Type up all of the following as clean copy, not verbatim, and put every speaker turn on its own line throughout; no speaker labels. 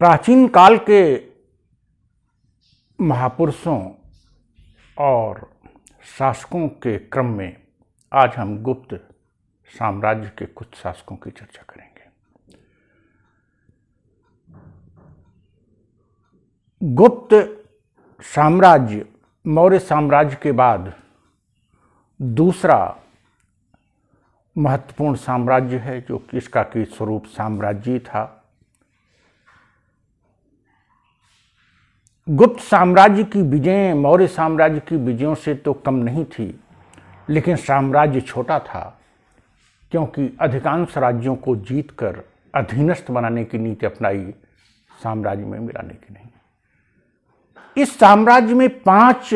प्राचीन काल के महापुरुषों और शासकों के क्रम में आज हम गुप्त साम्राज्य के कुछ शासकों की चर्चा करेंगे। गुप्त साम्राज्य मौर्य साम्राज्य के बाद दूसरा महत्वपूर्ण साम्राज्य है, जो कि इसका की स्वरूप साम्राज्य था। गुप्त साम्राज्य की विजयें मौर्य साम्राज्य की विजयों से तो कम नहीं थी, लेकिन साम्राज्य छोटा था, क्योंकि अधिकांश राज्यों को जीतकर अधीनस्थ बनाने की नीति अपनाई, साम्राज्य में मिलाने की नहीं। इस साम्राज्य में 5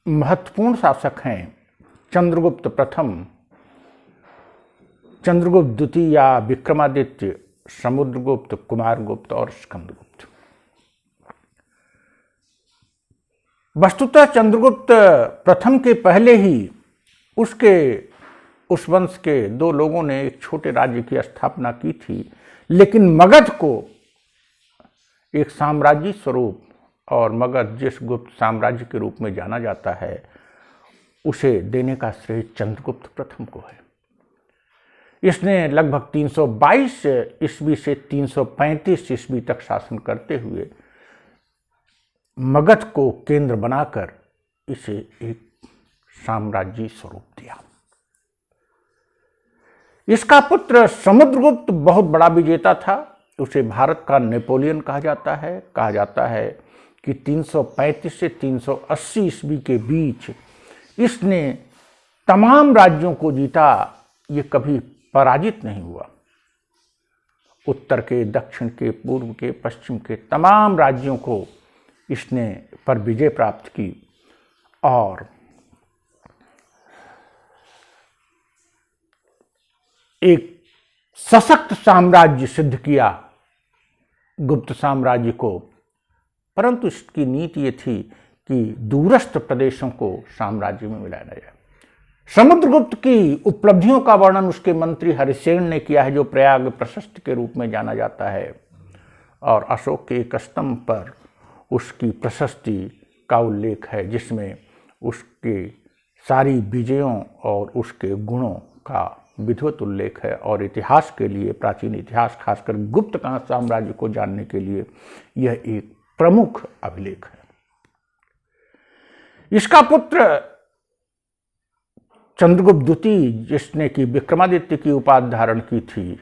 महत्वपूर्ण शासक हैं: चंद्रगुप्त प्रथम, चंद्रगुप्त द्वितीय या विक्रमादित्य, समुद्रगुप्त, कुमारगुप्त और स्कंदगुप्त। वस्तुतः चंद्रगुप्त प्रथम के पहले ही उस वंश के 2 लोगों ने एक छोटे राज्य की स्थापना की थी, लेकिन मगध को एक साम्राज्य स्वरूप और मगध जिस गुप्त साम्राज्य के रूप में जाना जाता है, उसे देने का श्रेय चंद्रगुप्त प्रथम को है। इसने लगभग 322 ईस्वी से 335 ईस्वी तक शासन करते हुए मगध को केंद्र बनाकर इसे एक साम्राज्य स्वरूप दिया। इसका पुत्र समुद्रगुप्त बहुत बड़ा विजेता था। उसे भारत का नेपोलियन कहा जाता है कि 335 से 380 ईस्वी के बीच इसने तमाम राज्यों को जीता। ये कभी पराजित नहीं हुआ। उत्तर के, दक्षिण के, पूर्व के, पश्चिम के तमाम राज्यों को इसने पर विजय प्राप्त की और एक सशक्त साम्राज्य सिद्ध किया गुप्त साम्राज्य को। परंतु इसकी नीति ये थी कि दूरस्थ प्रदेशों को साम्राज्य में मिलाया जाए। समुद्रगुप्त की उपलब्धियों का वर्णन उसके मंत्री हरिसेन ने किया है, जो प्रयाग प्रशस्त के रूप में जाना जाता है, और अशोक के एक स्तंभ पर उसकी प्रशस्ति का उल्लेख है, जिसमें उसके सारी विजयों और उसके गुणों का विधिवत उल्लेख है। और इतिहास के लिए, प्राचीन इतिहास खासकर गुप्त साम्राज्य को जानने के लिए यह एक प्रमुख अभिलेख है। इसका पुत्र चंद्रगुप्त द्वितीय, जिसने कि विक्रमादित्य की उपाधि धारण की थी,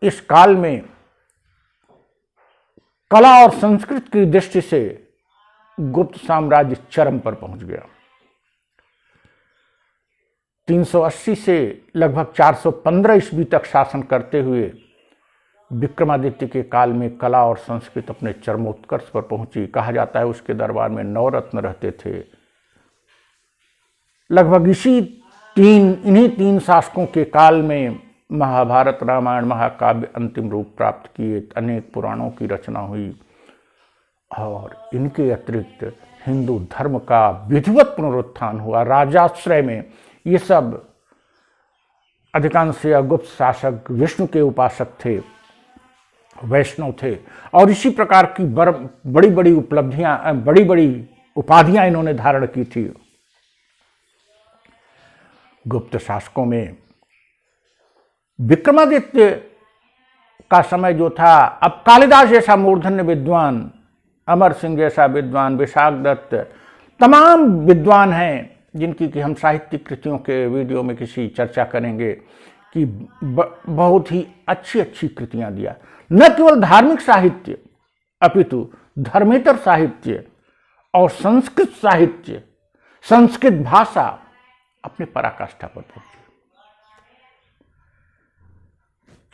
इस काल में कला और संस्कृत की दृष्टि से गुप्त साम्राज्य चरम पर पहुंच गया। 380 से लगभग 415 ईस्वी तक शासन करते हुए विक्रमादित्य के काल में कला और संस्कृत अपने चरमोत्कर्ष पर पहुंची। कहा जाता है उसके दरबार में 9 रत्न रहते थे। लगभग इन्हीं 3 शासकों के काल में महाभारत, रामायण, महाकाव्य अंतिम रूप प्राप्त किए, अनेक पुराणों की रचना हुई और इनके अतिरिक्त हिंदू धर्म का विधिवत पुनरुत्थान हुआ। राजाश्रय में ये सब अधिकांश गुप्त शासक विष्णु के उपासक थे, वैष्णव थे, और इसी प्रकार की बड़ी बड़ी उपलब्धियां, बड़ी बड़ी उपाधियां इन्होंने धारण की थी। गुप्त शासकों में विक्रमादित्य का समय जो था, अब कालिदास जैसा मूर्धन्य विद्वान, अमर सिंह जैसा विद्वान, विशाख दत्त, तमाम विद्वान हैं जिनकी कि हम साहित्यिक कृतियों के वीडियो में किसी चर्चा करेंगे, कि बहुत ही अच्छी कृतियां दिया। न केवल धार्मिक साहित्य अपितु धर्मेतर साहित्य और संस्कृत साहित्य, संस्कृत भाषा अपने पराकाष्ठा पर पहुंची।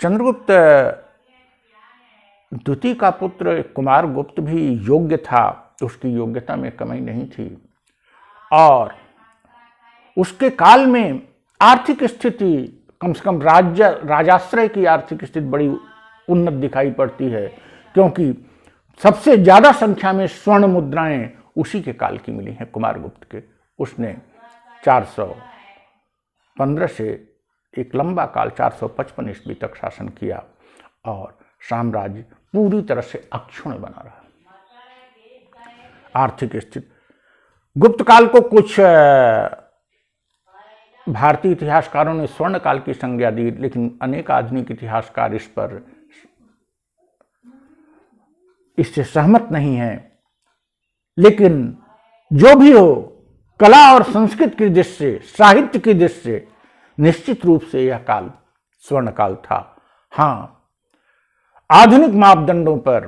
चंद्रगुप्त द्वितीय का पुत्र कुमारगुप्त भी योग्य था, उसकी योग्यता में कमी नहीं थी, और उसके काल में आर्थिक स्थिति, कम से कम राजाश्रय की आर्थिक स्थिति बड़ी उन्नत दिखाई पड़ती है, क्योंकि सबसे ज्यादा संख्या में स्वर्ण मुद्राएं उसी के काल की मिली हैं, कुमारगुप्त के। उसने 415 से एक लंबा काल 455 ईस्वी तक शासन किया और साम्राज्य पूरी तरह से अक्षुण्ण बना रहा। आर्थिक स्थिति गुप्त काल को कुछ भारतीय इतिहासकारों ने स्वर्ण काल की संज्ञा दी, लेकिन अनेक आधुनिक इतिहासकार इससे सहमत नहीं हैं। लेकिन जो भी हो, कला और संस्कृति की दृष्टि से, साहित्य की दृष्टि से निश्चित रूप से यह काल स्वर्ण काल था। हाँ, आधुनिक मापदंडों पर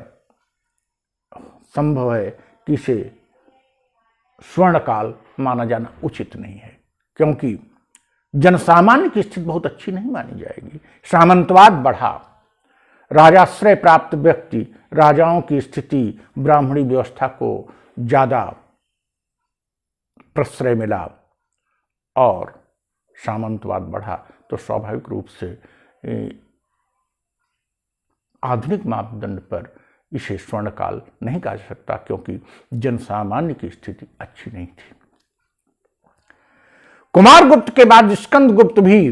संभव है कि इसे स्वर्ण काल माना जाना उचित नहीं है, क्योंकि जनसामान्य की स्थिति बहुत अच्छी नहीं मानी जाएगी। सामंतवाद बढ़ा, राजाश्रय प्राप्त व्यक्ति, राजाओं की स्थिति, ब्राह्मणी व्यवस्था को ज्यादा प्रश्रय मिला और सामंतवाद बढ़ा, तो स्वाभाविक रूप से आधुनिक मापदंड पर इसे स्वर्णकाल नहीं कहा जा सकता, क्योंकि जनसामान्य की स्थिति अच्छी नहीं थी। कुमारगुप्त के बाद स्कंदगुप्त भी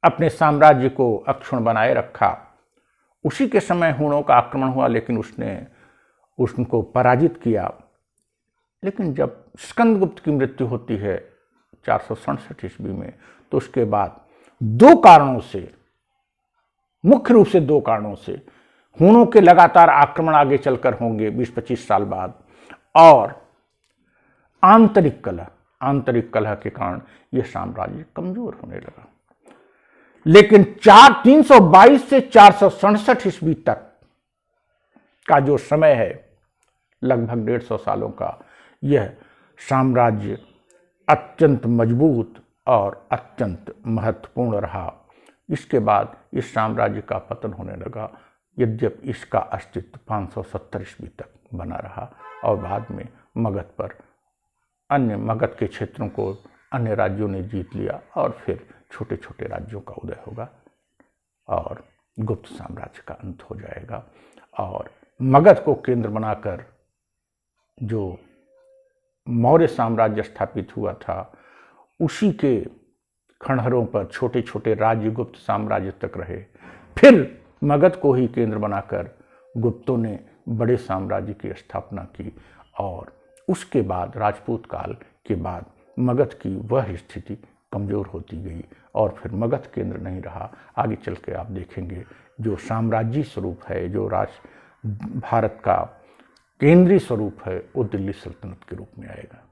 अपने साम्राज्य को अक्षुण्ण बनाए रखा। उसी के समय हुणों का आक्रमण हुआ, लेकिन उसने उनको पराजित किया। लेकिन जब स्कंदगुप्त की मृत्यु होती है 467 ईस्वी में, तो उसके बाद दो कारणों से, मुख्य रूप से दो कारणों से, हुणों के लगातार आक्रमण आगे चलकर होंगे 20-25 साल बाद, और आंतरिक कलह के कारण यह साम्राज्य कमजोर होने लगा। लेकिन 322 से 467 ईस्वी तक का जो समय है, लगभग 150 सालों का, यह साम्राज्य अत्यंत मजबूत और अत्यंत महत्वपूर्ण रहा। इसके बाद इस साम्राज्य का पतन होने लगा, यद्यपि इसका अस्तित्व 570 ईस्वी तक बना रहा, और बाद में मगध के क्षेत्रों को अन्य राज्यों ने जीत लिया, और फिर छोटे छोटे राज्यों का उदय होगा और गुप्त साम्राज्य का अंत हो जाएगा। और मगध को केंद्र बनाकर जो मौर्य साम्राज्य स्थापित हुआ था, उसी के खंडहरों पर छोटे छोटे राज्य गुप्त साम्राज्य तक रहे। फिर मगध को ही केंद्र बनाकर गुप्तों ने बड़े साम्राज्य की स्थापना की, और उसके बाद राजपूत काल के बाद मगध की वह स्थिति कमजोर होती गई, और फिर मगध केंद्र नहीं रहा। आगे चल के आप देखेंगे जो साम्राज्य स्वरूप है, जो भारत का केंद्रीय स्वरूप है, वो दिल्ली सल्तनत के रूप में आएगा।